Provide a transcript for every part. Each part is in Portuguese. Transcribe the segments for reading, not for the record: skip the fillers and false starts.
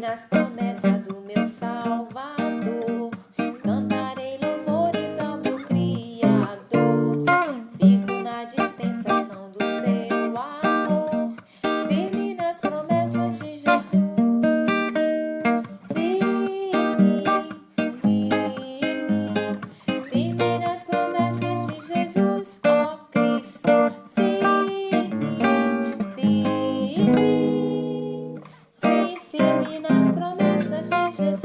nas promessas do meu Salvador. Cantarei louvores ao meu Criador. Fico na dispensação do seu amor, firme nas promessas de Jesus. Firme, firme nas promessas de Jesus, ó Cristo. Firme, sim, firme nas promessas de Jesus.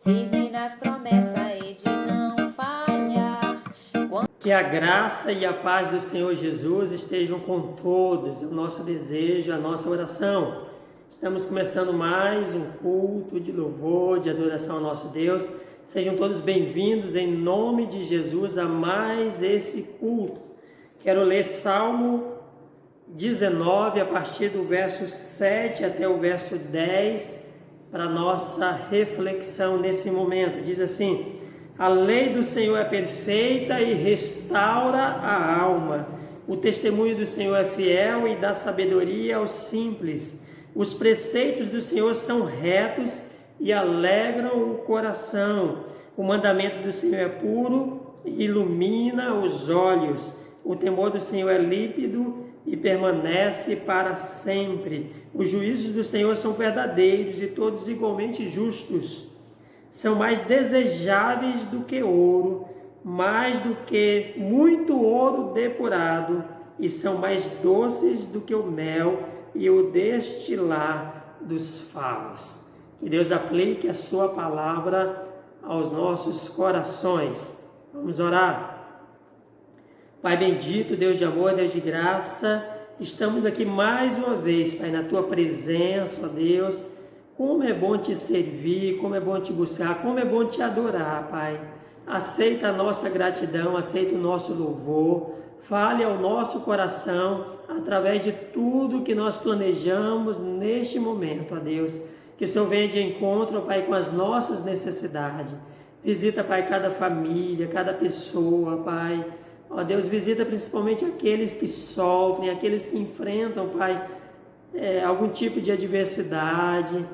Firme nas promessas e de não falhar. Que a graça e a paz do Senhor Jesus estejam com todos, é o nosso desejo, a nossa oração. Estamos começando mais um culto de louvor, de adoração ao nosso Deus. Sejam todos bem-vindos em nome de Jesus a mais esse culto. Quero ler Salmo 19, a partir do verso 7 até o verso 10, para nossa reflexão nesse momento. Diz assim: a lei do Senhor é perfeita e restaura a alma. O testemunho do Senhor é fiel e dá sabedoria aos simples. Os preceitos do Senhor são retos e alegram o coração. O mandamento do Senhor é puro e ilumina os olhos. O temor do Senhor é límpido e permanece para sempre. Os juízos do Senhor são verdadeiros e todos igualmente justos. São mais desejáveis do que ouro, mais do que muito ouro depurado, e são mais doces do que o mel e o destilar dos favos. Que Deus aplique a sua palavra aos nossos corações. Vamos orar. Pai bendito, Deus de amor, Deus de graça, estamos aqui mais uma vez, Pai, na Tua presença, ó Deus. Como é bom Te servir, como é bom Te buscar, como é bom Te adorar, Pai. Aceita a nossa gratidão, aceita o nosso louvor, fale ao nosso coração através de tudo que nós planejamos neste momento, ó Deus. Que o Senhor venha de encontro, Pai, com as nossas necessidades. Visita, Pai, cada família, cada pessoa, Pai. Ó Deus, visita principalmente aqueles que sofrem, aqueles que enfrentam, Pai, algum tipo de adversidade,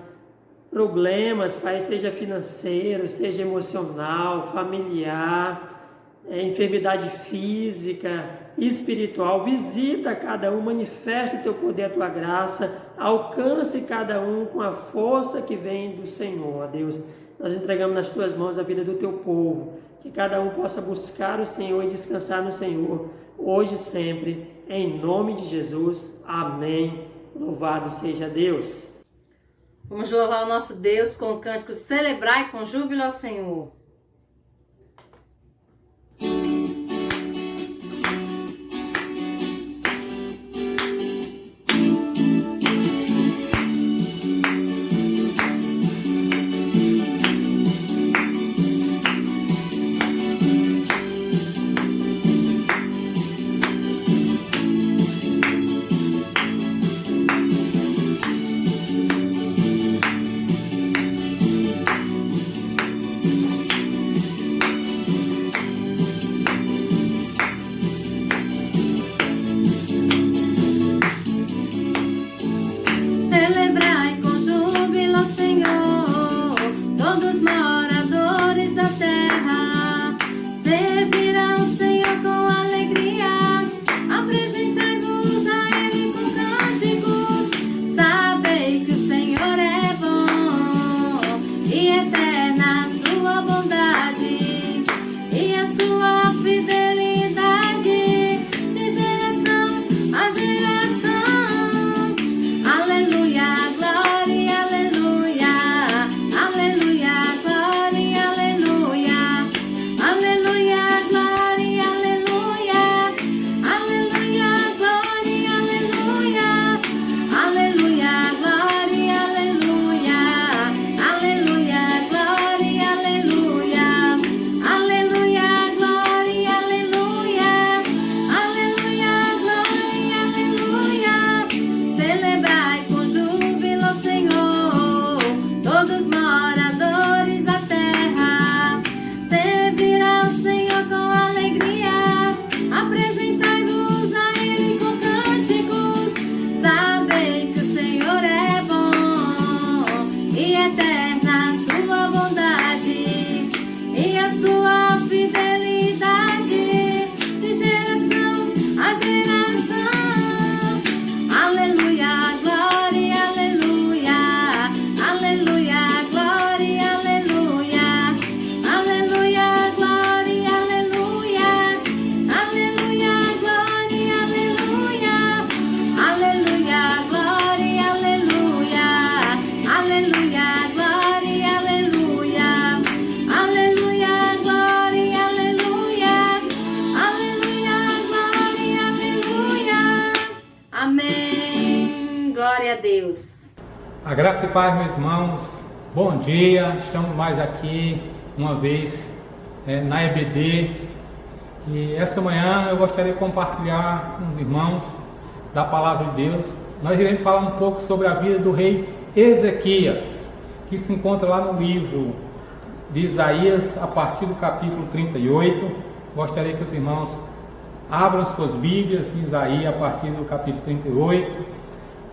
problemas, Pai, seja financeiro, seja emocional, familiar, enfermidade física, espiritual. Visita cada um, manifesta o Teu poder, a Tua graça, alcance cada um com a força que vem do Senhor, ó Deus. Nós entregamos nas Tuas mãos a vida do Teu povo, que cada um possa buscar o Senhor e descansar no Senhor, hoje e sempre, em nome de Jesus. Amém. Louvado seja Deus. Vamos louvar o nosso Deus com o cântico Celebrai com Júbilo ao Senhor. Glória a Deus. A graça e paz, meus irmãos, bom dia, estamos mais aqui uma vez na EBD e essa manhã eu gostaria de compartilhar com os irmãos da palavra de Deus. Nós iremos falar um pouco sobre a vida do rei Ezequias, que se encontra lá no livro de Isaías, a partir do capítulo 38. Gostaria que os irmãos abram suas Bíblias em Isaías, a partir do capítulo 38.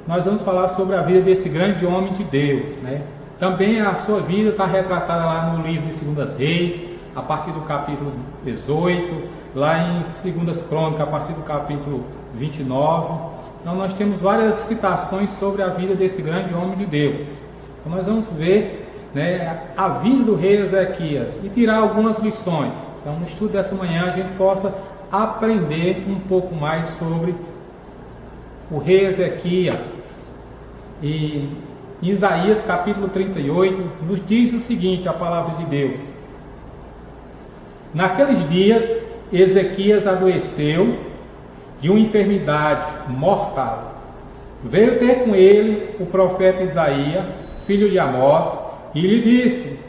Nós vamos falar sobre a vida desse grande homem de Deus, né? Também a sua vida está retratada lá no livro de 2 Reis, a partir do capítulo 18, lá em 2 Crônicas, a partir do capítulo 29. Então nós temos várias citações sobre a vida desse grande homem de Deus. Então nós vamos ver, né, a vida do rei Ezequias e tirar algumas lições. Então no estudo dessa manhã a gente possa aprender um pouco mais sobre o rei Ezequias. E em Isaías capítulo 38 nos diz o seguinte, a palavra de Deus: naqueles dias Ezequias adoeceu de uma enfermidade mortal. Veio ter com ele o profeta Isaías, filho de Amós, e lhe disse: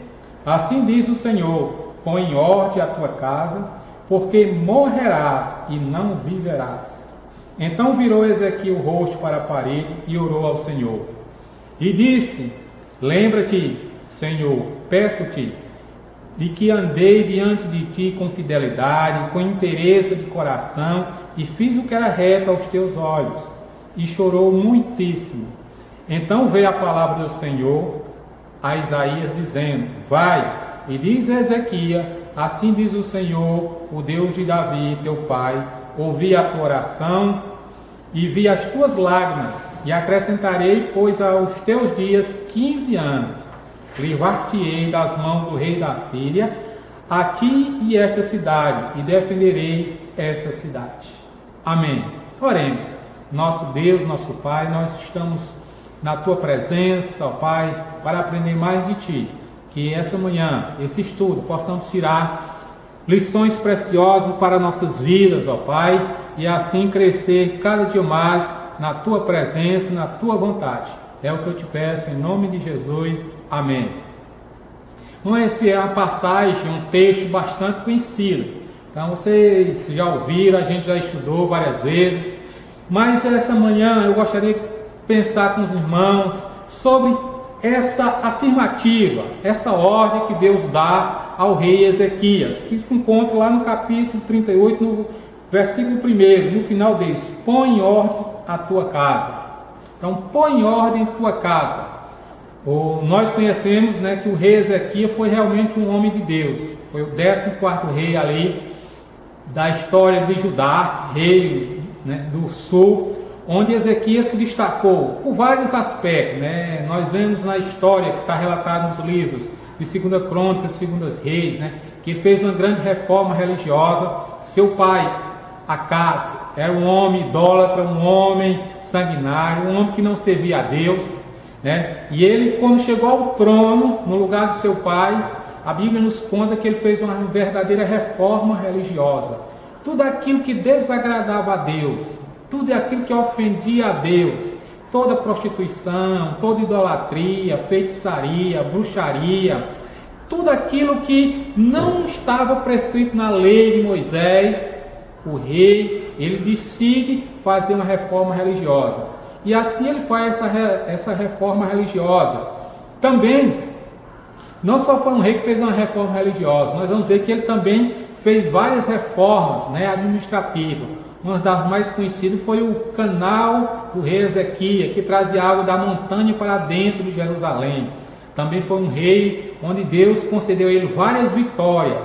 assim diz o Senhor, põe em ordem a tua casa, porque morrerás e não viverás. Então virou Ezequias o rosto para a parede e orou ao Senhor. E disse: lembra-te, Senhor, peço-te, de que andei diante de ti com fidelidade, com interesse de coração, e fiz o que era reto aos teus olhos. E chorou muitíssimo. Então veio a palavra do Senhor a Isaías, dizendo: vai, e diz a Ezequias: assim diz o Senhor, o Deus de Davi, teu pai, ouvi a tua oração e vi as tuas lágrimas, e acrescentarei, pois, aos teus dias 15 anos. Livrar-te-ei das mãos do rei da Síria, a ti e esta cidade, e defenderei essa cidade. Amém. Oremos. Nosso Deus, nosso Pai, nós estamos na tua presença, ó Pai, para aprender mais de ti. Que essa manhã, esse estudo, possamos tirar lições preciosas para nossas vidas, ó Pai, e assim crescer cada dia mais na tua presença, na tua vontade. É o que eu te peço em nome de Jesus. Amém. Bom, essa é uma passagem, um texto bastante conhecido. Então vocês já ouviram, a gente já estudou várias vezes, mas essa manhã eu gostaria de pensar com os irmãos sobre essa afirmativa, essa ordem que Deus dá ao rei Ezequias, que se encontra lá no capítulo 38, no versículo 1, no final diz: põe em ordem a tua casa. Então, põe em ordem a tua casa. Nós conhecemos, né, que o rei Ezequias foi realmente um homem de Deus, foi o 14º rei ali da história de Judá, rei, né, do sul, onde Ezequias se destacou por vários aspectos, né? Nós vemos na história que está relatada nos livros de 2 Crônicas e 2 Reis, né, que fez uma grande reforma religiosa. Seu pai, Acaz, era um homem idólatra, um homem sanguinário, um homem que não servia a Deus, né? E ele, quando chegou ao trono, no lugar de seu pai, a Bíblia nos conta que ele fez uma verdadeira reforma religiosa. Tudo aquilo que desagradava a Deus, tudo aquilo que ofendia a Deus, toda prostituição, toda idolatria, feitiçaria, bruxaria, tudo aquilo que não estava prescrito na lei de Moisés, o rei, ele decide fazer uma reforma religiosa. E assim ele faz essa reforma religiosa. Também, não só foi um rei que fez uma reforma religiosa, nós vamos ver que ele também fez várias reformas, né, administrativas. Uma das mais conhecidas foi o canal do rei Ezequias, que trazia água da montanha para dentro de Jerusalém. Também foi um rei onde Deus concedeu a ele várias vitórias.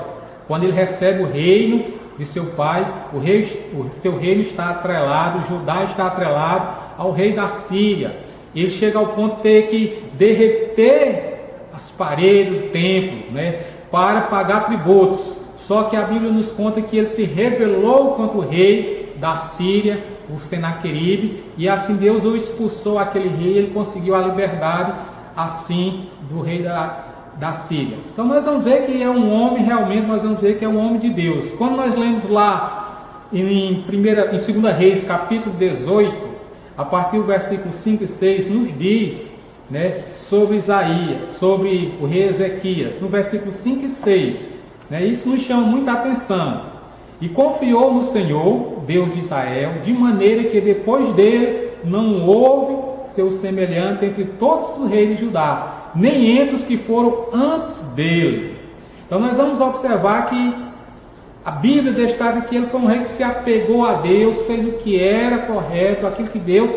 Quando ele recebe o reino de seu pai, o seu reino está atrelado, Judá está atrelado ao rei da Síria. Ele chega ao ponto de ter que derreter as paredes do templo, né, para pagar tributos. Só que a Bíblia nos conta que ele se rebelou contra o rei da Síria, o Senaqueribe, e assim Deus o expulsou aquele rei, e ele conseguiu a liberdade assim do rei da Síria. Então nós vamos ver que é um homem, realmente nós vamos ver que é um homem de Deus. Quando nós lemos lá em 2 Reis capítulo 18, a partir do versículo 5 e 6, nos diz, né, sobre Isaías, sobre o rei Ezequias. No versículo 5 e 6, né, isso nos chama muita atenção. E confiou no Senhor, Deus de Israel, de maneira que depois dele não houve seu semelhante entre todos os reis de Judá, nem entre os que foram antes dele. Então nós vamos observar que a Bíblia destaca que ele foi um rei que se apegou a Deus, fez o que era correto, aquilo que Deus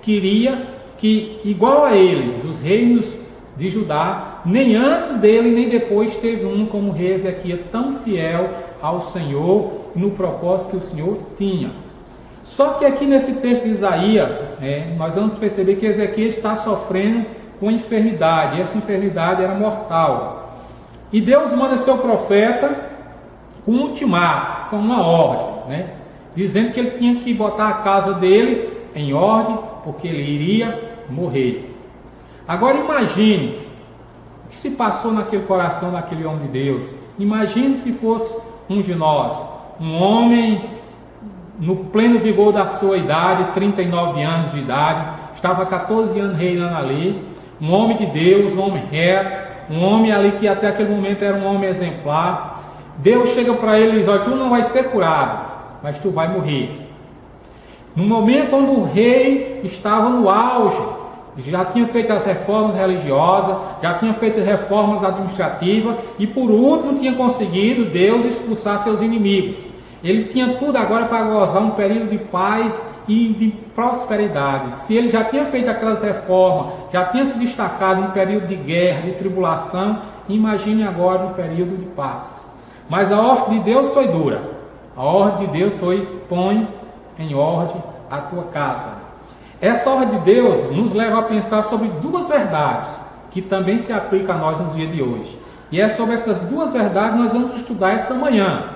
queria, que igual a ele, dos reinos de Judá, nem antes dele nem depois teve um como o rei Ezequias tão fiel ao Senhor e no propósito que o Senhor tinha. Só que aqui nesse texto de Isaías, nós vamos perceber que Ezequias está sofrendo com enfermidade, e essa enfermidade era mortal. E Deus manda seu profeta com um ultimato, com uma ordem, dizendo que ele tinha que botar a casa dele em ordem, porque ele iria morrer. Agora imagine o que se passou naquele coração daquele homem de Deus. Imagine se fosse um de nós, um homem no pleno vigor da sua idade, 39 anos de idade, estava 14 anos reinando ali, um homem de Deus, um homem reto, um homem ali que até aquele momento era um homem exemplar. Deus chega para ele e diz: olha, tu não vai ser curado, mas tu vai morrer. No momento onde o rei estava no auge, já tinha feito as reformas religiosas, já tinha feito reformas administrativas e por último tinha conseguido Deus expulsar seus inimigos. Ele tinha tudo agora para gozar um período de paz e de prosperidade. Se ele já tinha feito aquelas reformas, já tinha se destacado num período de guerra, de tribulação, imagine agora um período de paz. Mas a ordem de Deus foi dura. A ordem de Deus foi: põe em ordem a tua casa. Essa ordem de Deus nos leva a pensar sobre duas verdades que também se aplicam a nós no dia de hoje. E é sobre essas duas verdades que nós vamos estudar essa manhã.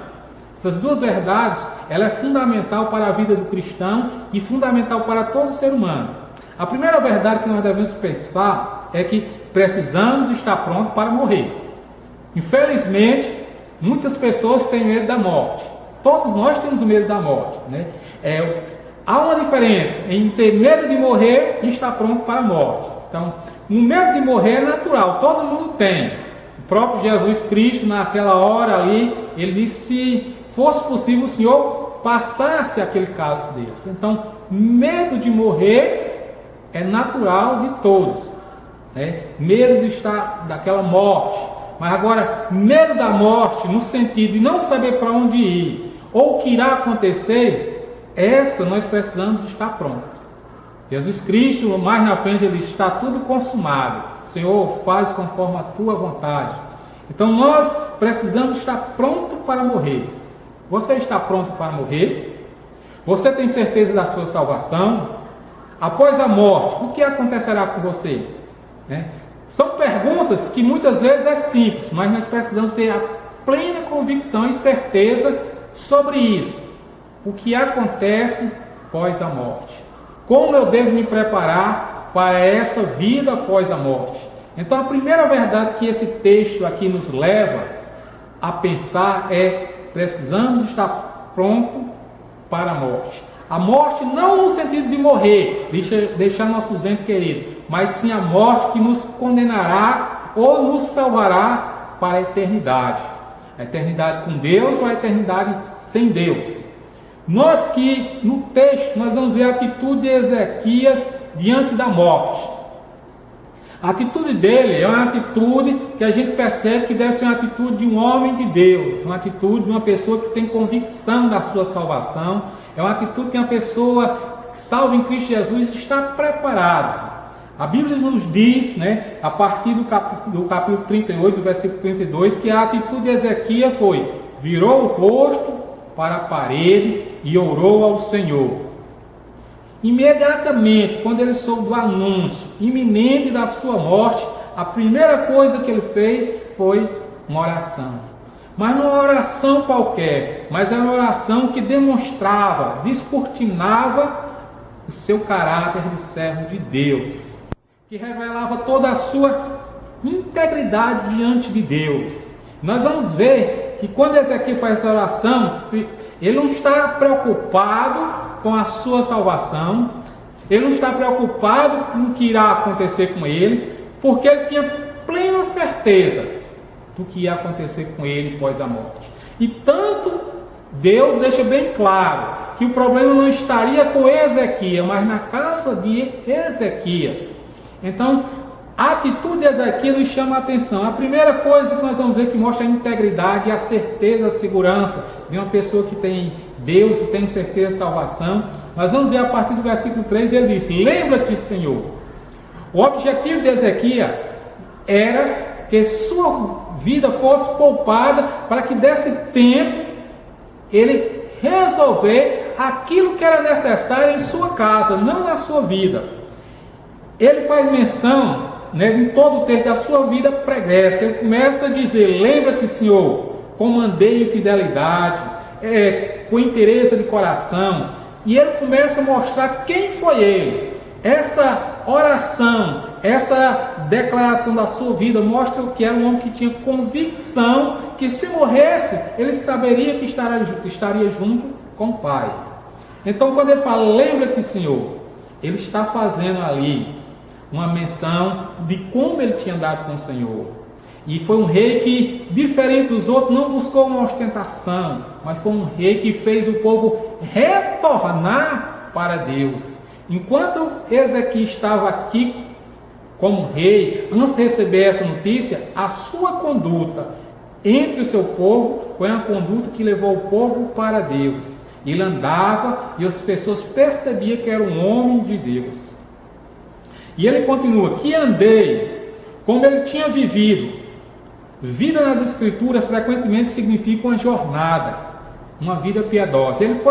Essas duas verdades, ela é fundamental para a vida do cristão e fundamental para todo ser humano. A primeira verdade que nós devemos pensar é que precisamos estar prontos para morrer. Infelizmente, muitas pessoas têm medo da morte. Todos nós temos medo da morte, há uma diferença em ter medo de morrer e estar pronto para a morte. Então, o medo de morrer é natural, todo mundo tem. O próprio Jesus Cristo, naquela hora ali, ele disse: se fosse possível, o Senhor passasse aquele cálice de Deus. Então, medo de morrer é natural de todos, medo de estar daquela morte. Mas agora, medo da morte no sentido de não saber para onde ir ou o que irá acontecer, essa nós precisamos estar prontos. Jesus Cristo, mais na frente, ele diz: está tudo consumado. Senhor, faz conforme a tua vontade. Então nós precisamos estar pronto para morrer. Você está pronto para morrer? Você tem certeza da sua salvação? Após a morte, o que acontecerá com você? São perguntas que muitas vezes é simples, mas nós precisamos ter a plena convicção e certeza sobre isso. O que acontece após a morte? Como eu devo me preparar para essa vida após a morte? Então a primeira verdade que esse texto aqui nos leva a pensar é: precisamos estar pronto para a morte. A morte não no sentido de morrer, deixar nossos entes queridos, mas sim a morte que nos condenará ou nos salvará para a eternidade. A eternidade com Deus ou a eternidade sem Deus. Note que no texto nós vamos ver a atitude de Ezequias diante da morte. A atitude dele é uma atitude que a gente percebe que deve ser uma atitude de um homem de Deus, uma atitude de uma pessoa que tem convicção da sua salvação, é uma atitude que uma pessoa salva em Cristo Jesus está preparada. A Bíblia nos diz, a partir do capítulo 38, do versículo 32, que a atitude de Ezequias foi: virou o rosto para a parede e orou ao Senhor. Imediatamente, quando ele soube do anúncio iminente da sua morte, a primeira coisa que ele fez foi uma oração. Mas não uma oração qualquer, mas era uma oração que demonstrava, descortinava o seu caráter de servo de Deus, que revelava toda a sua integridade diante de Deus. Nós vamos ver que quando Ezequias faz essa oração, ele não está preocupado com a sua salvação, Ele não está preocupado com o que irá acontecer com ele, porque ele tinha plena certeza do que ia acontecer com ele após a morte. E tanto Deus deixa bem claro que o problema não estaria com Ezequias, mas na casa de Ezequias. Então, a atitude de Ezequias nos chama a atenção. A primeira coisa que nós vamos ver que mostra a integridade, a certeza, a segurança de uma pessoa que tem Deus, que tem certeza de salvação. Nós vamos ver a partir do versículo 3, ele diz: lembra-te, Senhor. O objetivo de Ezequias era que sua vida fosse poupada para que desse tempo ele resolver aquilo que era necessário em sua casa, não na sua vida. Ele faz menção, em todo o texto da sua vida pregressa. Ele começa a dizer: lembra-te, Senhor, como andei em fidelidade, com interesse de coração. E ele começa a mostrar quem foi ele. Essa oração, essa declaração da sua vida mostra que era um homem que tinha convicção que se morresse, ele saberia que estaria junto com o Pai. Então, quando ele fala, lembra-te, Senhor, ele está fazendo ali uma menção de como ele tinha andado com o Senhor. E foi um rei que, diferente dos outros, não buscou uma ostentação, mas foi um rei que fez o povo retornar para Deus. Enquanto Ezequias estava aqui como rei, antes de receber essa notícia, a sua conduta entre o seu povo foi uma conduta que levou o povo para Deus. Ele andava e as pessoas percebiam que era um homem de Deus. E ele continua: que andei como ele tinha vivido. Vida nas Escrituras frequentemente significa uma jornada, uma vida piedosa. Ele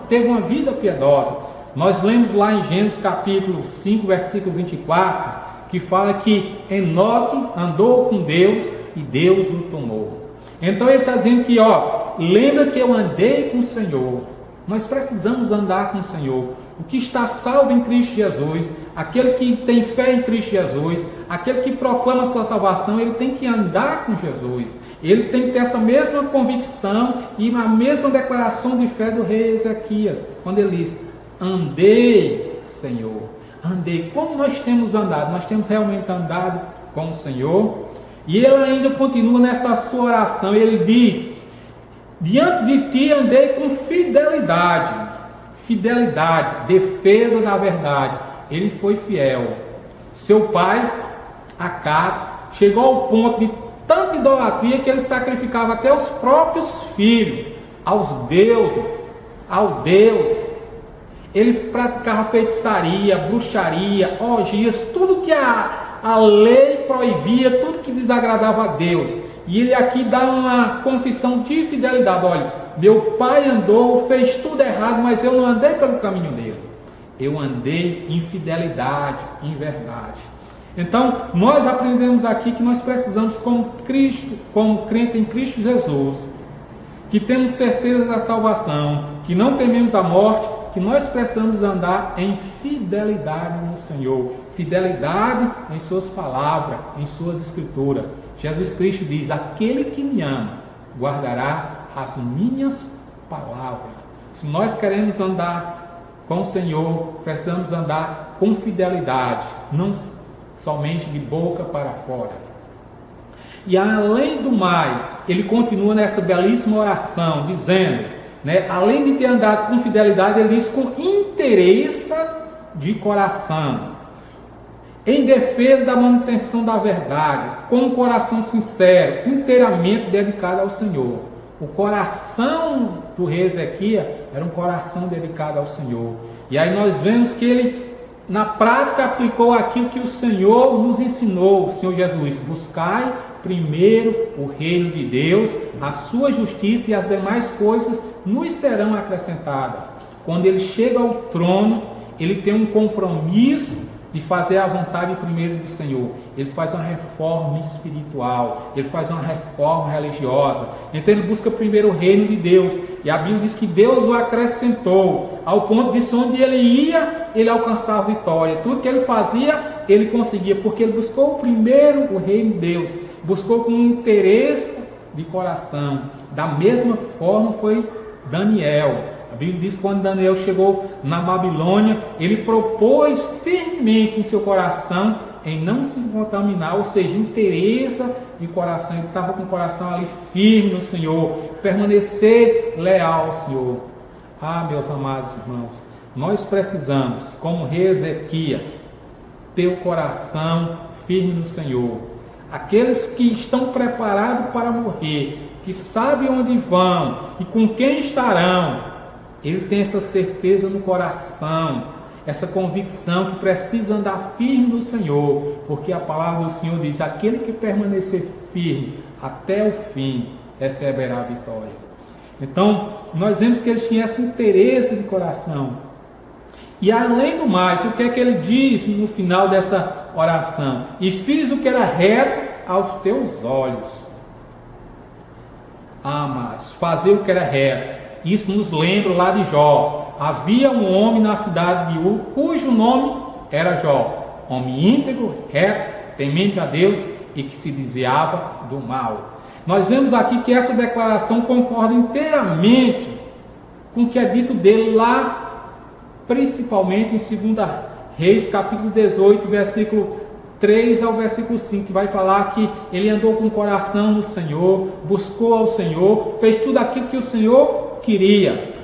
teve uma vida piedosa. Nós lemos lá em Gênesis capítulo 5, versículo 24, que fala que Enoque andou com Deus e Deus o tomou. Então ele está dizendo que, lembra que eu andei com o Senhor. Nós precisamos andar com o Senhor. O que está salvo em Cristo Jesus, aquele que tem fé em Cristo Jesus, aquele que proclama a sua salvação, ele tem que andar com Jesus. Ele tem que ter essa mesma convicção e a mesma declaração de fé do rei Ezequias, quando ele diz: andei, Senhor, andei. Como nós temos andado? Nós temos realmente andado com o Senhor? E ele ainda continua nessa sua oração, ele diz: diante de ti andei com fidelidade. Fidelidade, defesa da verdade. Ele foi fiel. Seu pai, Acaz, chegou ao ponto de tanta idolatria que ele sacrificava até os próprios filhos aos deuses, ao Deus. Ele praticava feitiçaria, bruxaria, orgias, tudo que a lei proibia, tudo que desagradava a Deus. E ele aqui dá uma confissão de fidelidade: olha, meu pai andou, fez tudo errado, mas eu não andei pelo caminho dele. Eu andei em fidelidade, em verdade. Então, nós aprendemos aqui que nós precisamos, como Cristo, como crente em Cristo Jesus, que temos certeza da salvação, que não tememos a morte, que nós precisamos andar em fidelidade no Senhor. Fidelidade em suas palavras, em suas escrituras. Jesus Cristo diz: aquele que me ama, guardará as minhas palavras. Se nós queremos andar com o Senhor, precisamos andar com fidelidade, não somente de boca para fora. E além do mais, ele continua nessa belíssima oração, dizendo, além de ter andado com fidelidade, ele diz: com interesse de coração, em defesa da manutenção da verdade, com um coração sincero, inteiramente dedicado ao Senhor. O coração do rei Ezequias era um coração dedicado ao Senhor. E aí nós vemos que ele, na prática, aplicou aquilo que o Senhor nos ensinou, o Senhor Jesus: buscai primeiro o reino de Deus, a sua justiça, e as demais coisas nos serão acrescentadas. Quando ele chega ao trono, ele tem um compromisso de fazer a vontade primeiro do Senhor. Ele faz uma reforma espiritual, ele faz uma reforma religiosa. Então ele busca primeiro o reino de Deus, e a Bíblia diz que Deus o acrescentou, ao ponto de onde ele ia, ele alcançava vitória. Tudo que ele fazia, ele conseguia, porque ele buscou primeiro o reino de Deus, buscou com interesse de coração. Da mesma forma foi Daniel. A Bíblia diz que quando Daniel chegou na Babilônia, ele propôs firmemente em seu coração em não se contaminar, ou seja, interesse de coração. Ele estava com o coração ali firme no Senhor, permanecer leal ao Senhor. Ah, meus amados irmãos, nós precisamos, como rei Ezequias, ter o coração firme no Senhor. Aqueles que estão preparados para morrer, que sabem onde vão e com quem estarão, ele tem essa certeza no coração, essa convicção que precisa andar firme no Senhor, porque a palavra do Senhor diz: aquele que permanecer firme até o fim, receberá a vitória. Então, nós vemos que ele tinha esse interesse de coração. E além do mais, o que é que ele diz no final dessa oração? E fiz o que era reto aos teus olhos. Ah, mas fazer o que era reto. Isso nos lembra lá de Jó. Havia um homem na cidade de Ur, cujo nome era Jó. Homem íntegro, reto, temente a Deus e que se desviava do mal. Nós vemos aqui que essa declaração concorda inteiramente com o que é dito dele lá, principalmente em 2 Reis, capítulo 18, versículo 3 ao versículo 5, que vai falar que ele andou com o coração no Senhor, buscou ao Senhor, fez tudo aquilo que o Senhor queria.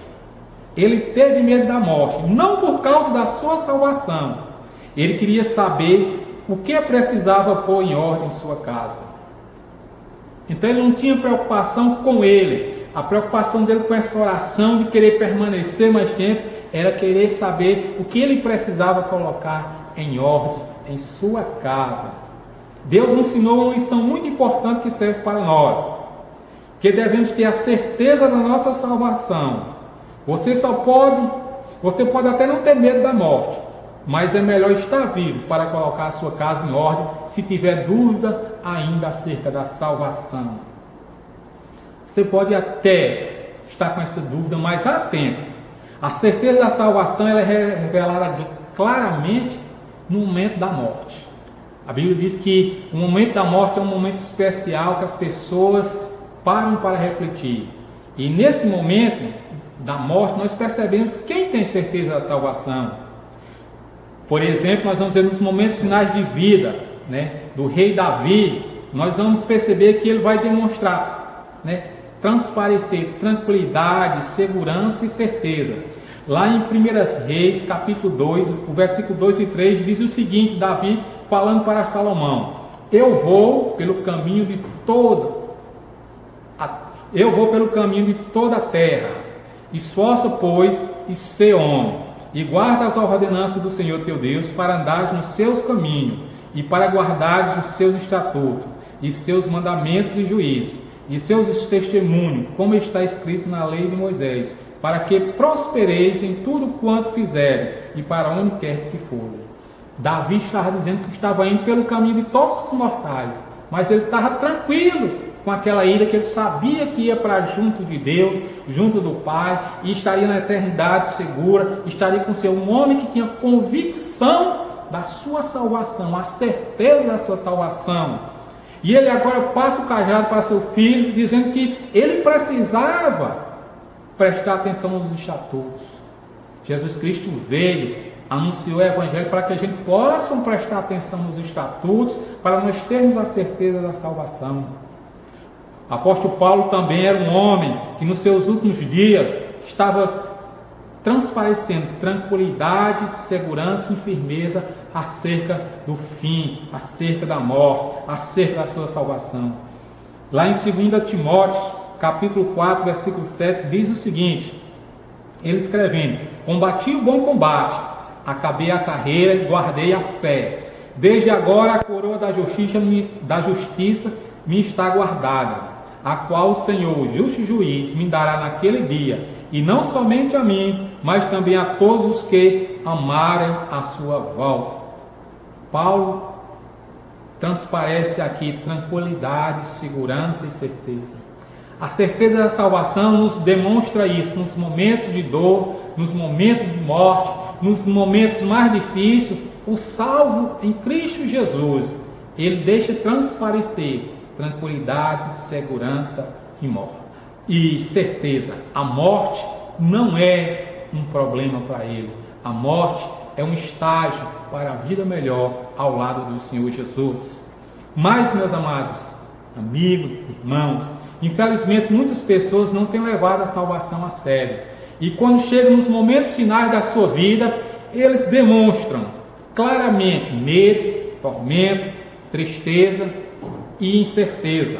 Ele teve medo da morte, não por causa da sua salvação. Ele queria saber o que precisava pôr em ordem em sua casa. Então ele não tinha preocupação com ele. A preocupação dele com essa oração de querer permanecer mais tempo era querer saber o que ele precisava colocar em ordem em sua casa. Deus nos ensinou uma lição muito importante que serve para nós, que devemos ter a certeza da nossa salvação. Você pode até não ter medo da morte, mas é melhor estar vivo para colocar a sua casa em ordem, se tiver dúvida ainda acerca da salvação. Você pode até estar com essa dúvida, mas há tempo. A certeza da salvação ela é revelada claramente no momento da morte. A Bíblia diz que o momento da morte é um momento especial que as pessoas param para refletir. E nesse momento da morte nós percebemos quem tem certeza da salvação. Por exemplo, nós vamos ver nos momentos finais de vida, do rei Davi, nós vamos perceber que ele vai demonstrar, transparecer tranquilidade, segurança e certeza. Lá em 1 Reis, capítulo 2, o versículo 2 e 3, diz o seguinte, Davi falando para Salomão: Eu vou pelo caminho de toda a terra. Esforça, pois, e sê homem, e guarda as ordenanças do Senhor teu Deus, para andares nos seus caminhos, e para guardares os seus estatutos, e seus mandamentos e juízos, e seus testemunhos, como está escrito na lei de Moisés, para que prospereis em tudo quanto fizerem, e para onde quer que forem. Davi estava dizendo que estava indo pelo caminho de todos os mortais, mas ele estava tranquilo com aquela ida, que ele sabia que ia para junto de Deus, junto do Pai, e estaria na eternidade segura, estaria com um homem que tinha convicção da sua salvação, a certeza da sua salvação. E ele agora passa o cajado para seu filho, dizendo que ele precisava prestar atenção nos estatutos. Jesus Cristo veio, anunciou o Evangelho para que a gente possa prestar atenção nos estatutos, para nós termos a certeza da salvação. O apóstolo Paulo também era um homem que nos seus últimos dias estava transparecendo tranquilidade, segurança e firmeza acerca do fim, acerca da morte, acerca da sua salvação. Lá em 2 Timóteo, capítulo 4, versículo 7, diz o seguinte, ele escrevendo: Combati o bom combate, acabei a carreira e guardei a fé. Desde agora a coroa da justiça me está guardada, a qual o Senhor, o justo juiz, me dará naquele dia, e não somente a mim, mas também a todos os que amarem a sua volta. Paulo transparece aqui tranquilidade, segurança e certeza. A certeza da salvação nos demonstra isso nos momentos de dor, nos momentos de morte, nos momentos mais difíceis. O salvo em Cristo Jesus, ele deixa transparecer tranquilidade, segurança e morte. E certeza, a morte não é um problema para ele. A morte é um estágio para a vida melhor ao lado do Senhor Jesus. Mas, meus amados amigos, irmãos, infelizmente muitas pessoas não têm levado a salvação a sério. E quando chegam nos momentos finais da sua vida, eles demonstram claramente medo, tormento, tristeza e incerteza.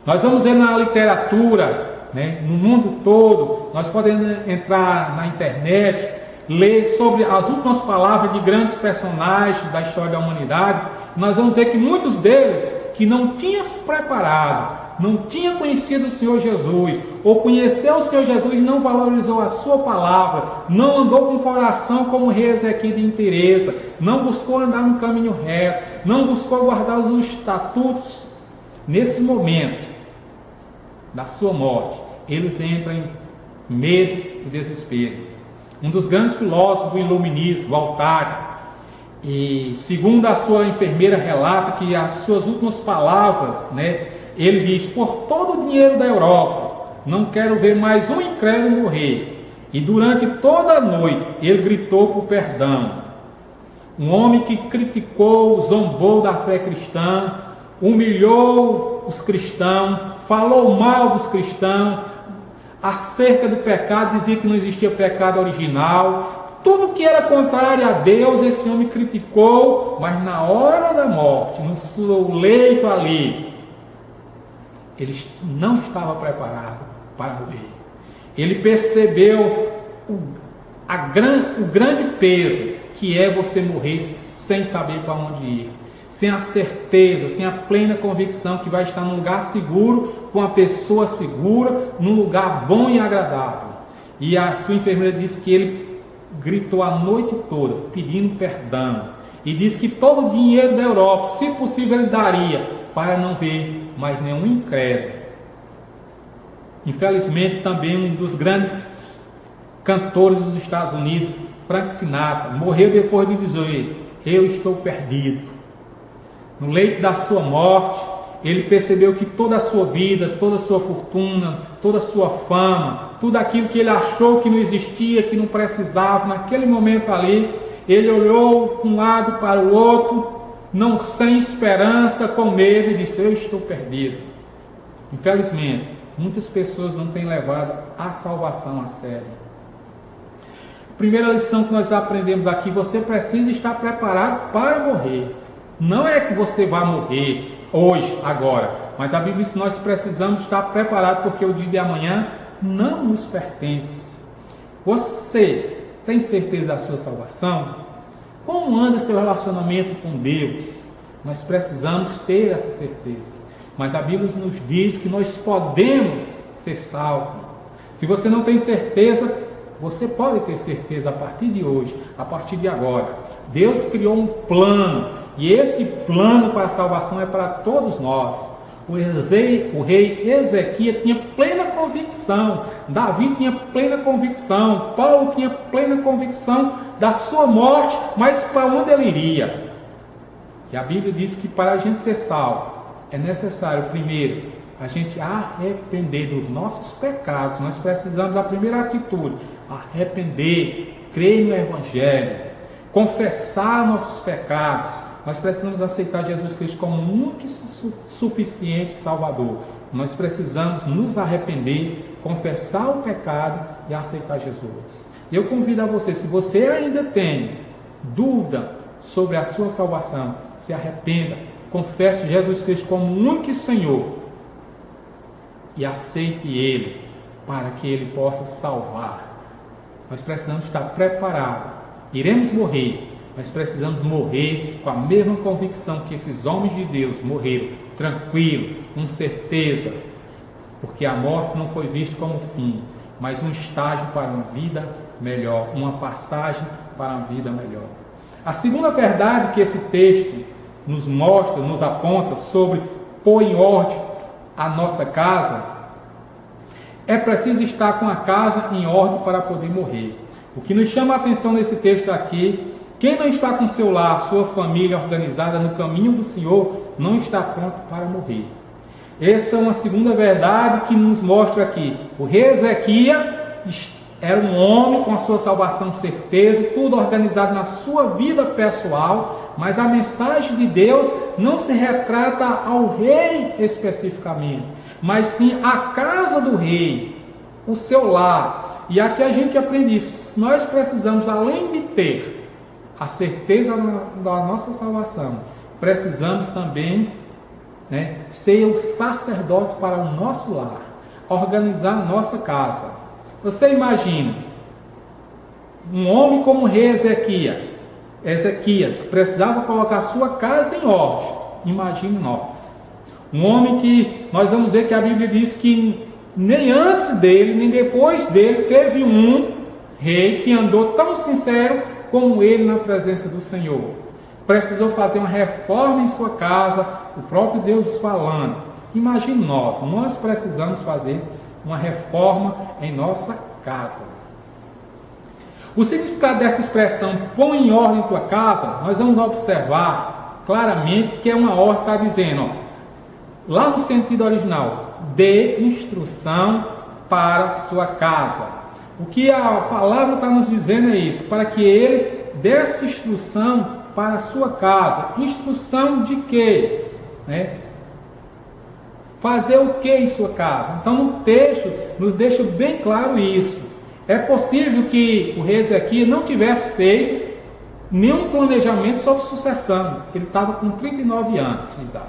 Nós vamos ver na literatura, no mundo todo, nós podemos entrar na internet, ler sobre as últimas palavras de grandes personagens da história da humanidade. Nós vamos ver que muitos deles que não tinham se preparado, não tinham conhecido o Senhor Jesus, ou conheceu o Senhor Jesus e não valorizou a sua palavra, não andou com o coração como o rei Ezequias de inteireza, não buscou andar no caminho reto, não buscou guardar os estatutos. Nesse momento da sua morte, eles entram em medo e desespero. Um dos grandes filósofos do iluminismo, Voltaire, e segundo a sua enfermeira relata que as suas últimas palavras, ele diz: por todo o dinheiro da Europa, não quero ver mais um incrédulo morrer. E durante toda a noite ele gritou por perdão. Um homem que criticou, zombou da fé cristã, humilhou os cristãos, falou mal dos cristãos, acerca do pecado, dizia que não existia pecado original. Tudo que era contrário a Deus, esse homem criticou, mas na hora da morte, no seu leito ali, ele não estava preparado para morrer. Ele percebeu o grande peso que é você morrer sem saber para onde ir, sem a certeza, sem a plena convicção que vai estar num lugar seguro, com uma pessoa segura, num lugar bom e agradável. E a sua enfermeira disse que ele gritou a noite toda pedindo perdão e disse que todo o dinheiro da Europa, se possível, ele daria para não ver mais nenhum incrédulo. Infelizmente, também um dos grandes cantores dos Estados Unidos, Frank Sinatra, morreu depois de dizer: eu estou perdido. No leito da sua morte, ele percebeu que toda a sua vida, toda a sua fortuna, toda a sua fama, tudo aquilo que ele achou que não existia, que não precisava, naquele momento ali, ele olhou de um lado para o outro, não sem esperança, com medo, e disse: eu estou perdido. Infelizmente, muitas pessoas não têm levado a salvação a sério. A primeira lição que nós aprendemos aqui: você precisa estar preparado para morrer. Não é que você vai morrer hoje, agora, mas a Bíblia diz que nós precisamos estar preparados, porque o dia de amanhã não nos pertence. Você tem certeza da sua salvação? Como anda seu relacionamento com Deus? Nós precisamos ter essa certeza. Mas a Bíblia nos diz que nós podemos ser salvos. Se você não tem certeza, você pode ter certeza a partir de hoje, a partir de agora. Deus criou um plano, e esse plano para a salvação é para todos nós. O rei Ezequias tinha plena convicção, Davi tinha plena convicção, Paulo tinha plena convicção da sua morte, mas para onde ele iria? E a Bíblia diz que para a gente ser salvo, é necessário primeiro a gente arrepender dos nossos pecados. Nós precisamos da primeira atitude: arrepender, crer no Evangelho, confessar nossos pecados. Nós precisamos aceitar Jesus Cristo como um único e suficiente Salvador. Nós precisamos nos arrepender, confessar o pecado e aceitar Jesus. Eu convido a você, se você ainda tem dúvida sobre a sua salvação, se arrependa, confesse Jesus Cristo como o único Senhor e aceite Ele para que Ele possa salvar. Nós precisamos estar preparados. Iremos morrer, mas precisamos morrer com a mesma convicção que esses homens de Deus morreram, tranquilo, com certeza, porque a morte não foi vista como fim, mas um estágio para uma vida melhor, uma passagem para uma vida melhor. A segunda verdade que esse texto nos mostra, nos aponta sobre pôr em ordem a nossa casa, é preciso estar com a casa em ordem para poder morrer. O que nos chama a atenção nesse texto aqui: quem não está com seu lar, sua família organizada no caminho do Senhor, não está pronto para morrer. Essa é uma segunda verdade que nos mostra aqui. O rei Ezequias, era um homem com a sua salvação de certeza, tudo organizado na sua vida pessoal, mas a mensagem de Deus não se retrata ao rei especificamente, mas sim a casa do rei, o seu lar. E aqui a gente aprende isso. Nós precisamos, além de ter a certeza da nossa salvação, precisamos também, ser o sacerdote para o nosso lar, organizar a nossa casa. Você imagina um homem como o rei Ezequias precisava colocar sua casa em ordem. Imagine nós. Um homem que nós vamos ver que a Bíblia diz que nem antes dele, nem depois dele, teve um rei que andou tão sincero como ele na presença do Senhor. Precisou fazer uma reforma em sua casa, o próprio Deus falando. Imagine nós precisamos fazer uma reforma em nossa casa. O significado dessa expressão, põe em ordem tua casa, nós vamos observar claramente que é uma ordem que está dizendo, lá no sentido original, dê instrução para sua casa. O que a palavra está nos dizendo é isso, para que ele desse instrução para a sua casa. Instrução de quê? Fazer o que em sua casa? Então, no texto, nos deixa bem claro isso. É possível que o rei Ezequias não tivesse feito nenhum planejamento sobre sucessão. Ele estava com 39 anos de idade.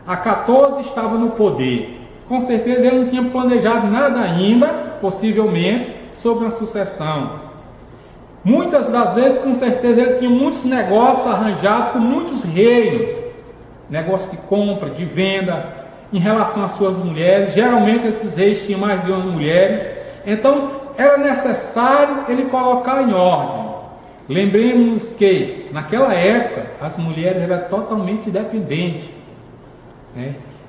A 14 estava no poder. Com certeza ele não tinha planejado nada ainda, possivelmente, sobre a sucessão. Muitas das vezes, com certeza, ele tinha muitos negócios arranjados com muitos reinos. Negócio de compra, de venda, em relação às suas mulheres. Geralmente esses reis tinham mais de 11 mulheres. Então era necessário ele colocar em ordem. Lembremos que naquela época as mulheres eram totalmente dependentes,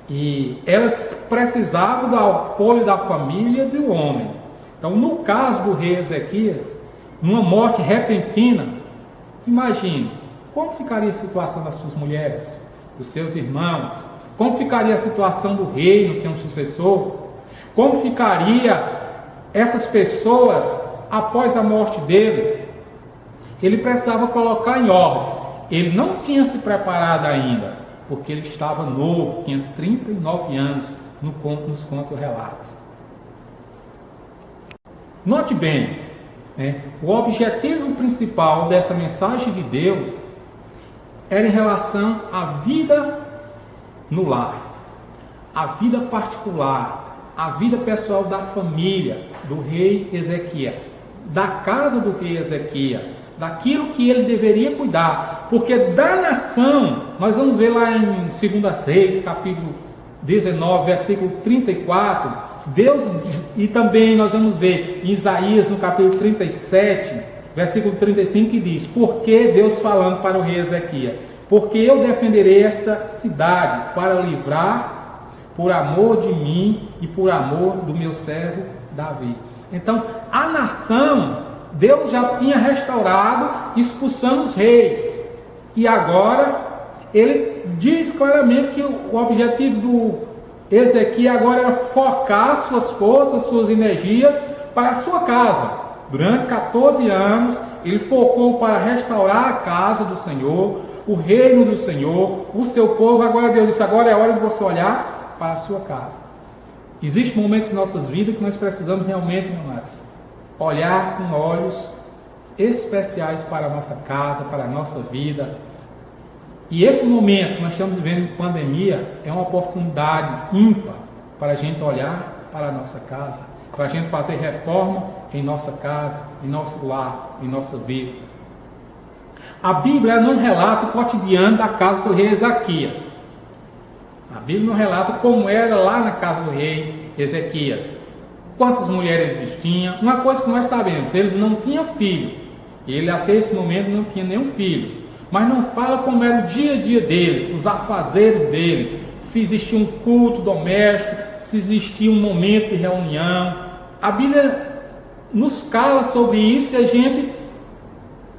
e elas precisavam do apoio da família e do homem. Então, no caso do rei Ezequias, numa morte repentina, imagine como ficaria a situação das suas mulheres, dos seus irmãos. Como ficaria a situação do rei no seu sucessor? Como ficaria essas pessoas após a morte dele? Ele precisava colocar em ordem. Ele não tinha se preparado ainda, porque ele estava novo, tinha 39 anos, nos conta o relato. Note bem, o objetivo principal dessa mensagem de Deus era em relação à vida no lar, a vida particular, a vida pessoal da família do rei Ezequias, da casa do rei Ezequias, daquilo que ele deveria cuidar, porque da nação, nós vamos ver lá em 2 Reis, capítulo 19, versículo 34, Deus, e também nós vamos ver em Isaías, no capítulo 37, versículo 35, que diz, porque Deus falando para o rei Ezequias, porque eu defenderei esta cidade para livrar por amor de mim e por amor do meu servo Davi. Então, a nação, Deus já tinha restaurado, expulsando os reis. E agora, ele diz claramente que o objetivo do Ezequias agora era focar suas forças, suas energias para a sua casa. Durante 14 anos, ele focou para restaurar a casa do Senhor, o reino do Senhor, o seu povo. Agora Deus disse, agora é hora de você olhar para a sua casa. Existem momentos em nossas vidas que nós precisamos realmente, meu amados, olhar com olhos especiais para a nossa casa, para a nossa vida. E esse momento que nós estamos vivendo em pandemia é uma oportunidade ímpar para a gente olhar para a nossa casa, para a gente fazer reforma em nossa casa, em nosso lar, em nossa vida. A Bíblia não relata o cotidiano da casa do rei Ezequias. A Bíblia não relata como era lá na casa do rei Ezequias. Quantas mulheres existiam. Uma coisa que nós sabemos, eles não tinham filho. Ele até esse momento não tinha nenhum filho. Mas não fala como era o dia a dia dele, os afazeres dele. Se existia um culto doméstico, se existia um momento de reunião. A Bíblia nos cala sobre isso e a gente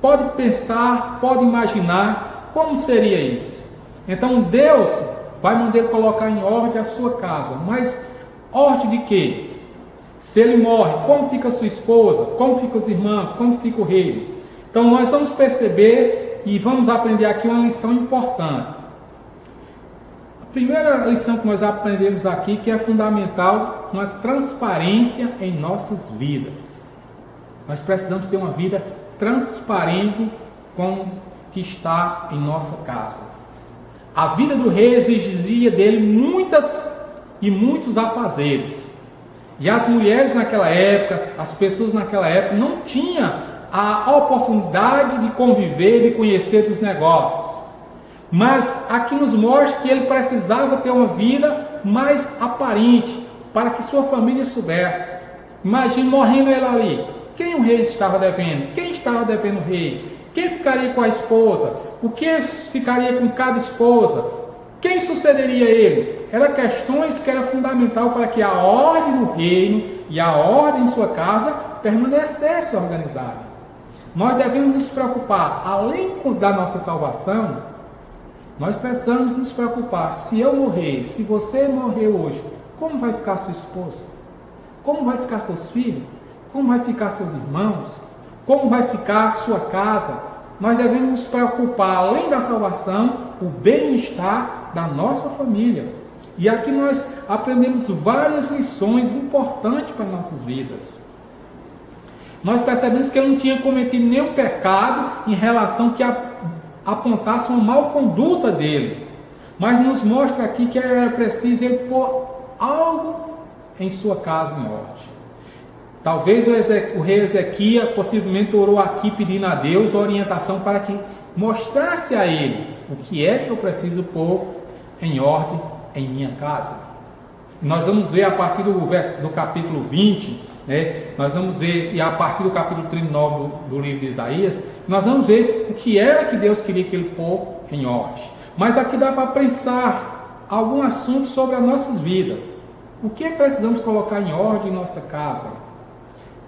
pode pensar, pode imaginar como seria isso. Então Deus vai mandar ele colocar em ordem a sua casa. Mas ordem de quê? Se ele morre, como fica a sua esposa? Como ficam os irmãos? Como fica o reino? Então nós vamos perceber e vamos aprender aqui uma lição importante. A primeira lição que nós aprendemos aqui, que é fundamental, uma transparência em nossas vidas. Nós precisamos ter uma vida transparente com o que está em nossa casa. A vida do rei exigia dele muitos afazeres. E as mulheres naquela época, as pessoas naquela época não tinham a oportunidade de conviver e conhecer dos negócios. Mas aqui nos mostra que ele precisava ter uma vida mais aparente para que sua família soubesse. Imagine morrendo ele ali. Quem o rei estava devendo? Quem estava devendo o rei? Quem ficaria com a esposa? O que ficaria com cada esposa? Quem sucederia a ele? Eram questões que eram fundamental para que a ordem no reino e a ordem em sua casa permanecesse organizada. Nós devemos nos preocupar, além da nossa salvação, nós precisamos nos preocupar. Se eu morrer, se você morrer hoje, como vai ficar sua esposa? Como vai ficar seus filhos? Como vai ficar seus irmãos? Como vai ficar sua casa? Nós devemos nos preocupar, além da salvação, o bem-estar da nossa família. E aqui nós aprendemos várias lições importantes para nossas vidas. Nós percebemos que ele não tinha cometido nenhum pecado em relação que apontasse uma mal conduta dele. Mas nos mostra aqui que era preciso ele pôr algo em sua casa em ordem. Talvez o rei Ezequias possivelmente orou aqui pedindo a Deus orientação para que mostrasse a ele o que é que eu preciso pôr em ordem em minha casa. E nós vamos ver a partir do capítulo 20, nós vamos ver, e a partir do capítulo 39 do livro de Isaías, nós vamos ver o que era que Deus queria que ele pôr em ordem. Mas aqui dá para pensar algum assunto sobre as nossas vidas. O que precisamos colocar em ordem em nossa casa?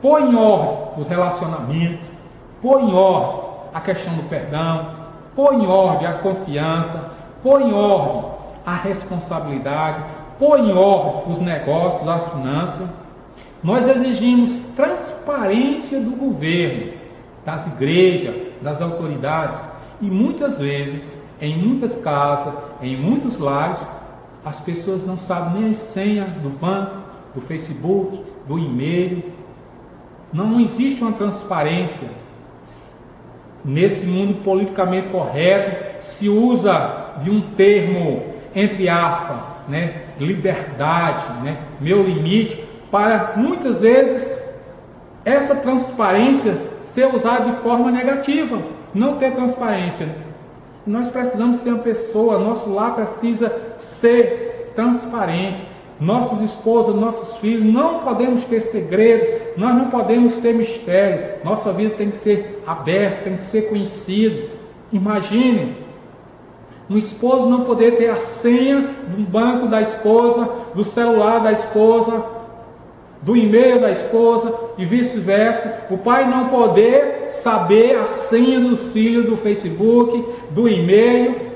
Pôr em ordem os relacionamentos, pôr em ordem a questão do perdão, pôr em ordem a confiança, pôr em ordem a responsabilidade, pôr em ordem os negócios, as finanças. Nós exigimos transparência do governo, das igrejas, das autoridades, e muitas vezes, em muitas casas, em muitos lares, as pessoas não sabem nem a senha do banco, do Facebook, do e-mail. Não existe uma transparência. Nesse mundo politicamente correto, se usa de um termo, entre aspas, liberdade, meu limite, para muitas vezes essa transparência ser usada de forma negativa, não ter transparência. Nós precisamos ser uma pessoa, nosso lar precisa ser transparente. Nossas esposas, nossos filhos, não podemos ter segredos, nós não podemos ter mistério. Nossa vida tem que ser aberta, tem que ser conhecida. Imagine um esposo não poder ter a senha do banco da esposa, do celular da esposa, do e-mail da esposa e vice-versa. O pai não poder saber a senha dos filhos do Facebook, do e-mail,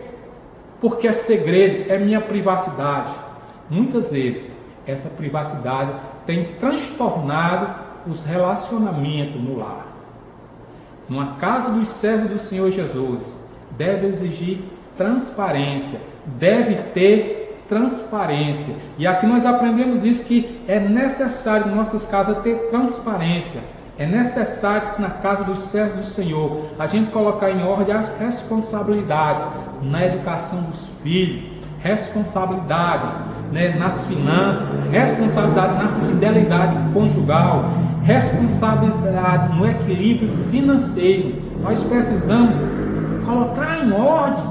porque é segredo, é minha privacidade. Muitas vezes, essa privacidade tem transtornado os relacionamentos no lar. Numa casa dos servos do Senhor Jesus, deve exigir transparência, deve ter transparência. E aqui nós aprendemos isso, que é necessário em nossas casas ter transparência. É necessário que na casa dos servos do Senhor a gente colocar em ordem as responsabilidades na educação dos filhos, responsabilidades nas finanças, responsabilidade na fidelidade conjugal, responsabilidade no equilíbrio financeiro. Nós precisamos colocar em ordem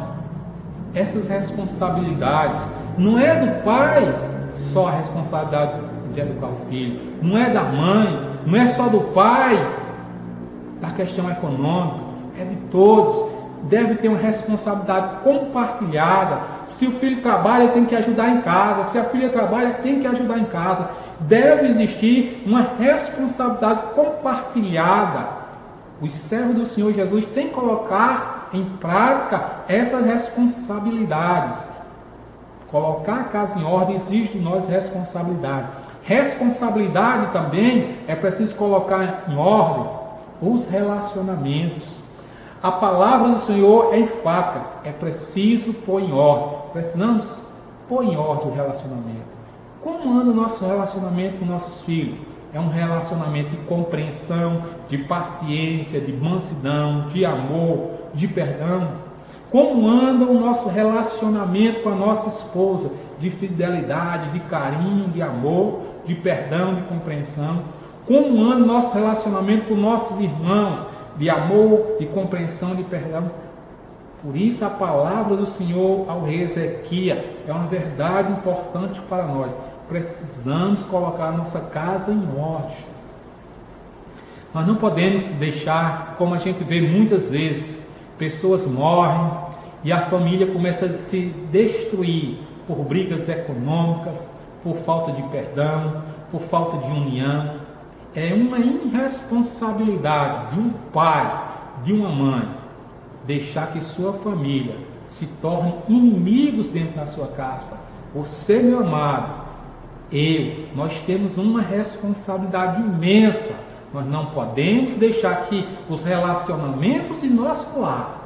essas responsabilidades. Não é do pai só a responsabilidade de educar o filho, não é da mãe, não é só do pai da questão econômica, é de todos. Deve ter uma responsabilidade compartilhada. Se o filho trabalha, ele tem que ajudar em casa. Se a filha trabalha, tem que ajudar em casa. Deve existir uma responsabilidade compartilhada. Os servos do Senhor Jesus têm que colocar em prática essas responsabilidades. Colocar a casa em ordem exige de nós responsabilidade. Responsabilidade também é preciso colocar em ordem os relacionamentos. A palavra do Senhor é enfática, é preciso pôr em ordem. Precisamos pôr em ordem o relacionamento. Como anda o nosso relacionamento com nossos filhos? É um relacionamento de compreensão, de paciência, de mansidão, de amor, de perdão. Como anda o nosso relacionamento com a nossa esposa? De fidelidade, de carinho, de amor, de perdão, de compreensão. Como anda o nosso relacionamento com nossos irmãos? De amor, de compreensão, de perdão. Por isso a palavra do Senhor ao rei Ezequias é uma verdade importante para nós. Precisamos colocar a nossa casa em ordem. Nós não podemos deixar, como a gente vê muitas vezes, pessoas morrem e a família começa a se destruir por brigas econômicas, por falta de perdão, por falta de união. É uma irresponsabilidade de um pai, de uma mãe, deixar que sua família se torne inimigos dentro da sua casa. Você, meu amado, nós temos uma responsabilidade imensa. Nós não podemos deixar que os relacionamentos de nosso lar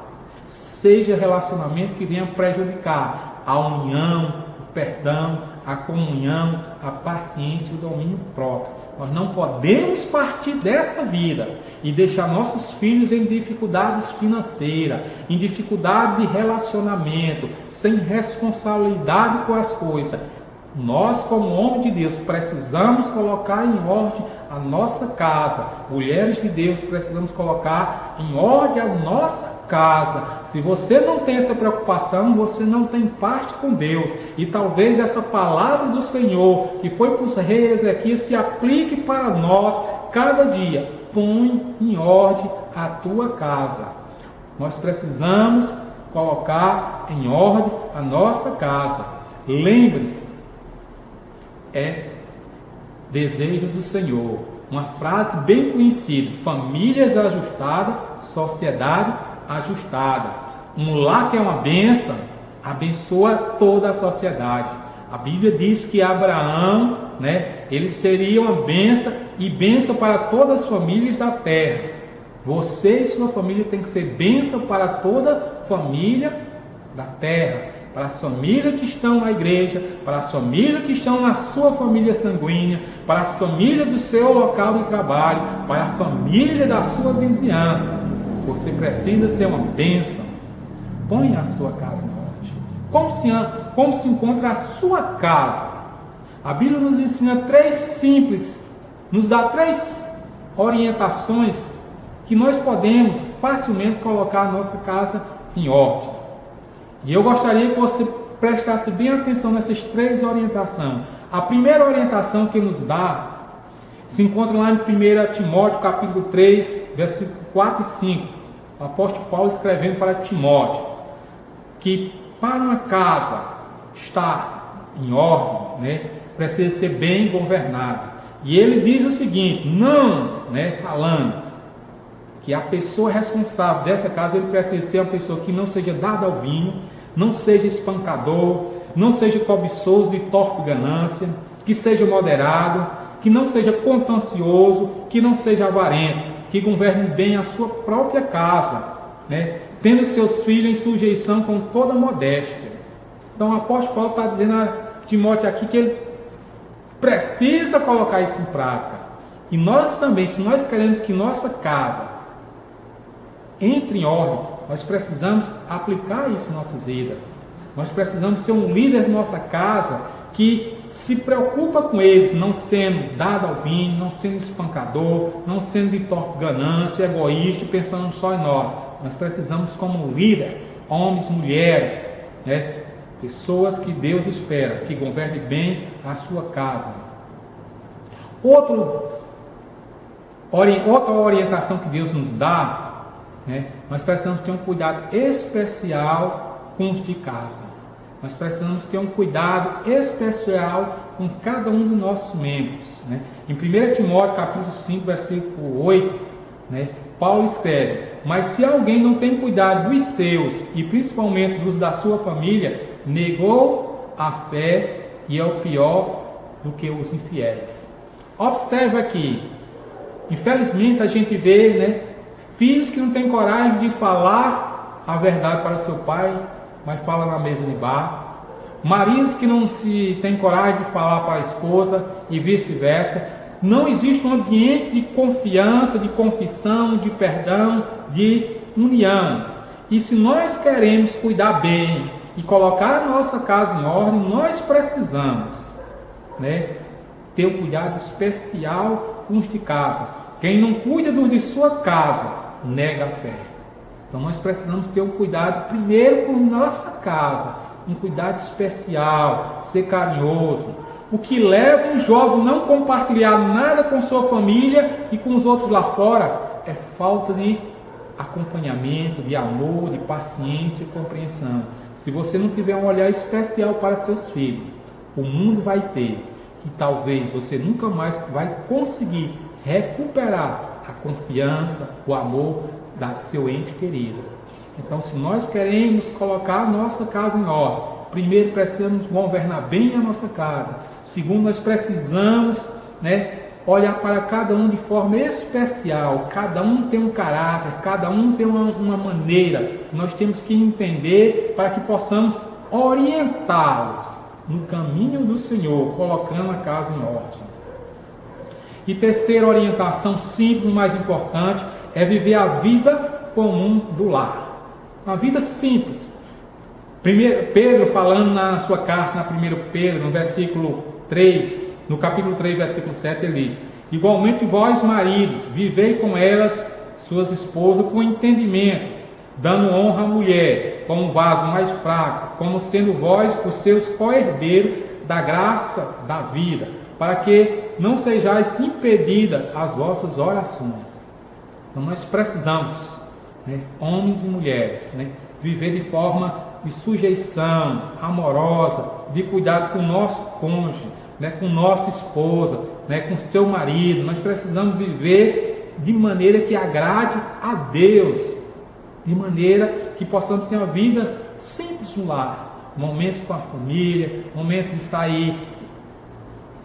seja relacionamento que venha prejudicar a união, o perdão, a comunhão, a paciência e o domínio próprio. Nós não podemos partir dessa vida e deixar nossos filhos em dificuldades financeiras, em dificuldade de relacionamento, sem responsabilidade com as coisas. Nós, como homem de Deus, precisamos colocar em ordem a nossa casa. Mulheres de Deus, precisamos colocar em ordem a nossa casa. Se você não tem essa preocupação, você não tem parte com Deus. E talvez essa palavra do Senhor, que foi para o rei Ezequias, se aplique para nós cada dia. Põe em ordem a tua casa. Nós precisamos colocar em ordem a nossa casa. Lembre-se, é desejo do Senhor. Uma frase bem conhecida: famílias ajustadas, sociedade ajustada. Um lar que é uma bênção, abençoa toda a sociedade. A Bíblia diz que Abraão, ele seria uma bênção e bênção para todas as famílias da terra. Você e sua família tem que ser bênção para toda a família da terra. Para as famílias que estão na igreja, para as famílias que estão na sua família sanguínea, para as famílias do seu local de trabalho, para a família da sua vizinhança. Você precisa ser uma bênção. Põe a sua casa em ordem. Como se encontra a sua casa? A Bíblia nos ensina nos dá três orientações que nós podemos facilmente colocar a nossa casa em ordem. E eu gostaria que você prestasse bem atenção nessas três orientações. A primeira orientação que nos dá se encontra lá em 1 Timóteo capítulo 3, versículo 4 e 5. O apóstolo Paulo escrevendo para Timóteo que para uma casa estar em ordem, precisa ser bem governada. E ele diz o seguinte, falando que a pessoa responsável dessa casa, ele precisa ser uma pessoa que não seja dada ao vinho, não seja espancador, não seja cobiçoso de torpe ganância, que seja moderado, que não seja contencioso, que não seja avarento, que governe bem a sua própria casa, tendo seus filhos em sujeição com toda modéstia. Então o apóstolo Paulo está dizendo a Timóteo aqui que ele precisa colocar isso em prática. E nós também, se nós queremos que nossa casa entre em ordem, nós precisamos aplicar isso em nossas vidas. Nós precisamos ser um líder de nossa casa que se preocupa com eles, não sendo dado ao vinho, não sendo espancador, não sendo de torpe ganância, egoísta, pensando só em nós. Nós precisamos, como líder, homens, mulheres, pessoas que Deus espera, que governe bem a sua casa. Outra orientação que Deus nos dá, nós precisamos ter um cuidado especial com os de casa. Nós precisamos ter um cuidado especial com cada um dos nossos membros. Em 1 Timóteo capítulo 5, versículo 8, Paulo escreve: mas se alguém não tem cuidado dos seus, e principalmente dos da sua família, negou a fé e é o pior do que os infiéis. Observe aqui, infelizmente a gente vê, né, filhos que não têm coragem de falar a verdade para o seu pai, mas fala na mesa de bar. Maridos que não se têm coragem de falar para a esposa e vice-versa. Não existe um ambiente de confiança, de confissão, de perdão, de união. E se nós queremos cuidar bem e colocar a nossa casa em ordem, nós precisamos, né, ter um cuidado especial com os de casa. Quem não cuida dos de sua casa, nega a fé. Então nós precisamos ter um cuidado primeiro com nossa casa, um cuidado especial, ser carinhoso. O que leva um jovem não compartilhar nada com sua família e com os outros lá fora é falta de acompanhamento, de amor, de paciência e compreensão. Se você não tiver um olhar especial para seus filhos, o mundo vai ter, e talvez você nunca mais vai conseguir recuperar a confiança, o amor da seu ente querido. Então, se nós queremos colocar a nossa casa em ordem, primeiro precisamos governar bem a nossa casa. Segundo, nós precisamos, né, olhar para cada um de forma especial. Cada um tem um caráter, cada um tem uma maneira. Nós temos que entender para que possamos orientá-los no caminho do Senhor, colocando a casa em ordem. E terceira orientação simples, mais importante, é viver a vida comum do lar. Uma vida simples. Pedro, falando na sua carta, na 1 Pedro, no versículo 3, no capítulo 3, versículo 7, ele diz: igualmente vós, maridos, vivei com elas, suas esposas, com entendimento, dando honra à mulher, como um vaso mais fraco, como sendo vós os seus co-herdeiros da graça da vida, para que não sejais impedida as vossas orações. Então nós precisamos, né, homens e mulheres, né, viver de forma de sujeição, amorosa, de cuidado com o nosso cônjuge, né, com nossa esposa, né, com seu marido. Nós precisamos viver de maneira que agrade a Deus, de maneira que possamos ter uma vida simples no lar, momentos com a família, momento de sair,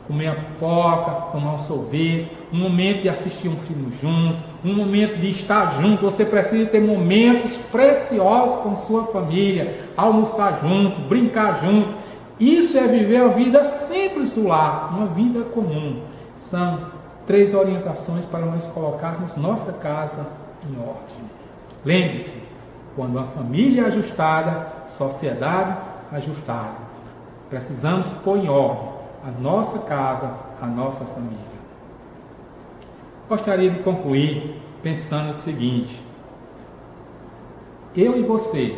comer a pipoca, tomar um sorvete, um momento de assistir um filme junto, um momento de estar junto. Você precisa ter momentos preciosos com sua família, almoçar junto, brincar junto. Isso é viver a vida simples do lar, uma vida comum. São 3 orientações para nós colocarmos nossa casa em ordem. Lembre-se, quando a família é ajustada, sociedade ajustada. Precisamos pôr em ordem a nossa casa, a nossa família. Gostaria de concluir pensando o seguinte: eu e você,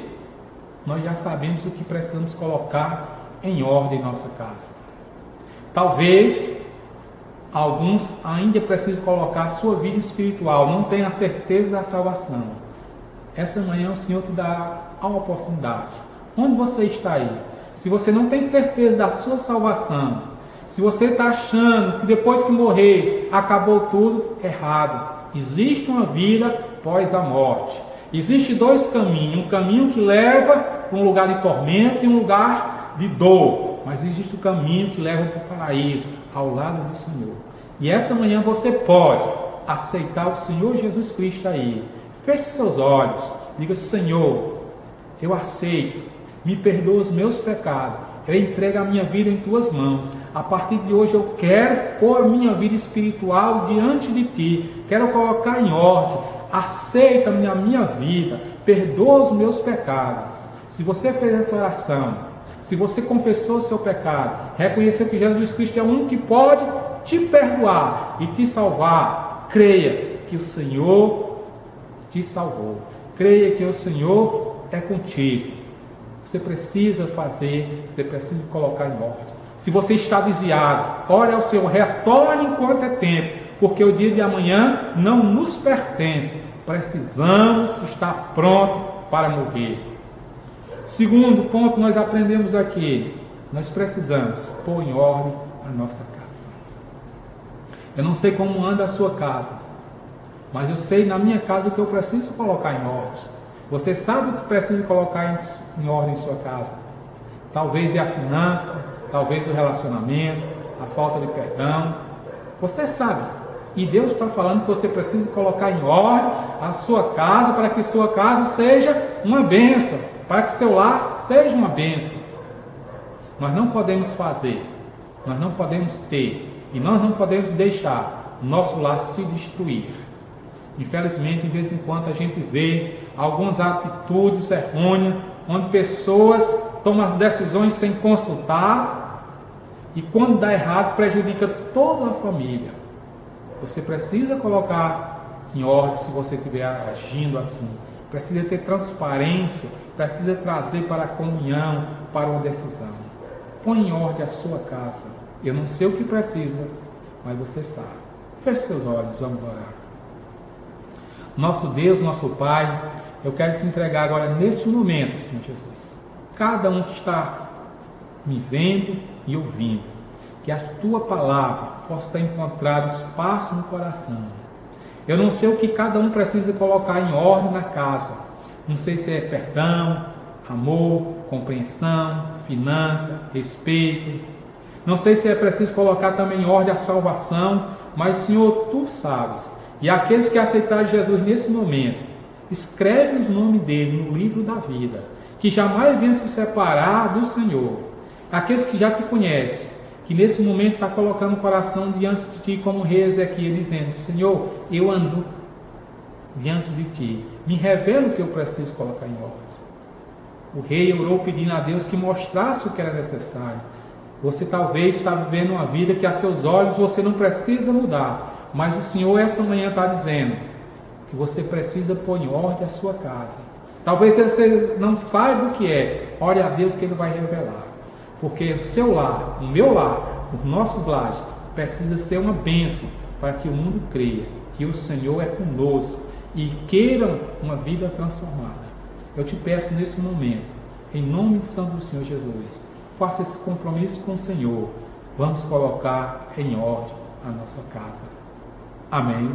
nós já sabemos o que precisamos colocar em ordem em nossa casa. Talvez alguns ainda precisem colocar a sua vida espiritual, não tenham a certeza da salvação. Essa manhã o Senhor te dá a oportunidade. Onde você está aí? Se você não tem certeza da sua salvação, se você está achando que depois que morrer acabou tudo, errado. Existe uma vida após a morte. Existem 2 caminhos. Um caminho que leva para um lugar de tormento e um lugar de dor. Mas existe o caminho que leva para o paraíso, ao lado do Senhor. E essa manhã você pode aceitar o Senhor Jesus Cristo aí. Feche seus olhos. Diga: Senhor, eu aceito. Me perdoa os meus pecados. Eu entrego a minha vida em tuas mãos. A partir de hoje eu quero pôr a minha vida espiritual diante de ti. Quero colocar em ordem. Aceita-me na minha vida. Perdoa os meus pecados. Se você fez essa oração, se você confessou o seu pecado, reconheceu que Jesus Cristo é o único que pode te perdoar e te salvar, creia que o Senhor te salvou. Creia que o Senhor é contigo. Você precisa fazer, você precisa colocar em ordem. Se você está desviado, ore ao Senhor, retorne enquanto é tempo, porque o dia de amanhã não nos pertence. Precisamos estar prontos para morrer. Segundo ponto, nós aprendemos aqui, nós precisamos pôr em ordem a nossa casa. Eu não sei como anda a sua casa, mas eu sei na minha casa o que eu preciso colocar em ordem. Você sabe o que precisa colocar em ordem em sua casa? Talvez é a finança, talvez o relacionamento, a falta de perdão. Você sabe. E Deus está falando que você precisa colocar em ordem a sua casa para que sua casa seja uma bênção, para que seu lar seja uma bênção. Nós não podemos fazer, nós não podemos ter e nós não podemos deixar o nosso lar se destruir. Infelizmente, de vez em quando a gente vê algumas atitudes errôneas, onde pessoas tomam as decisões sem consultar e quando dá errado prejudica toda a família. Você precisa colocar em ordem se você estiver agindo assim. Precisa ter transparência, precisa trazer para a comunhão, para uma decisão. Põe em ordem a sua casa. Eu não sei o que precisa, mas você sabe. Feche seus olhos, vamos orar. Nosso Deus, nosso Pai, eu quero te entregar agora neste momento, Senhor Jesus. Cada um que está me vendo e ouvindo. Que a tua palavra possa ter encontrado espaço no coração. Eu não sei o que cada um precisa colocar em ordem na casa. Não sei se é perdão, amor, compreensão, finança, respeito. Não sei se é preciso colocar também em ordem a salvação. Mas, Senhor, tu sabes. E aqueles que aceitaram Jesus nesse momento, escreve o nome dele no livro da vida. Que jamais venha se separar do Senhor. Aqueles que já te conhecem, que nesse momento está colocando o coração diante de ti, como o rei Ezequiel, dizendo: Senhor, eu ando diante de ti, me revela o que eu preciso colocar em ordem. O rei orou pedindo a Deus que mostrasse o que era necessário. Você talvez está vivendo uma vida que a seus olhos você não precisa mudar, mas o Senhor essa manhã está dizendo que você precisa pôr em ordem a sua casa. Talvez você não saiba o que é, ore a Deus que Ele vai revelar. Porque o seu lar, o meu lar, os nossos lares, precisa ser uma bênção para que o mundo creia que o Senhor é conosco e queiram uma vida transformada. Eu te peço nesse momento, em nome de Santo do Senhor Jesus, faça esse compromisso com o Senhor. Vamos colocar em ordem a nossa casa. Amém.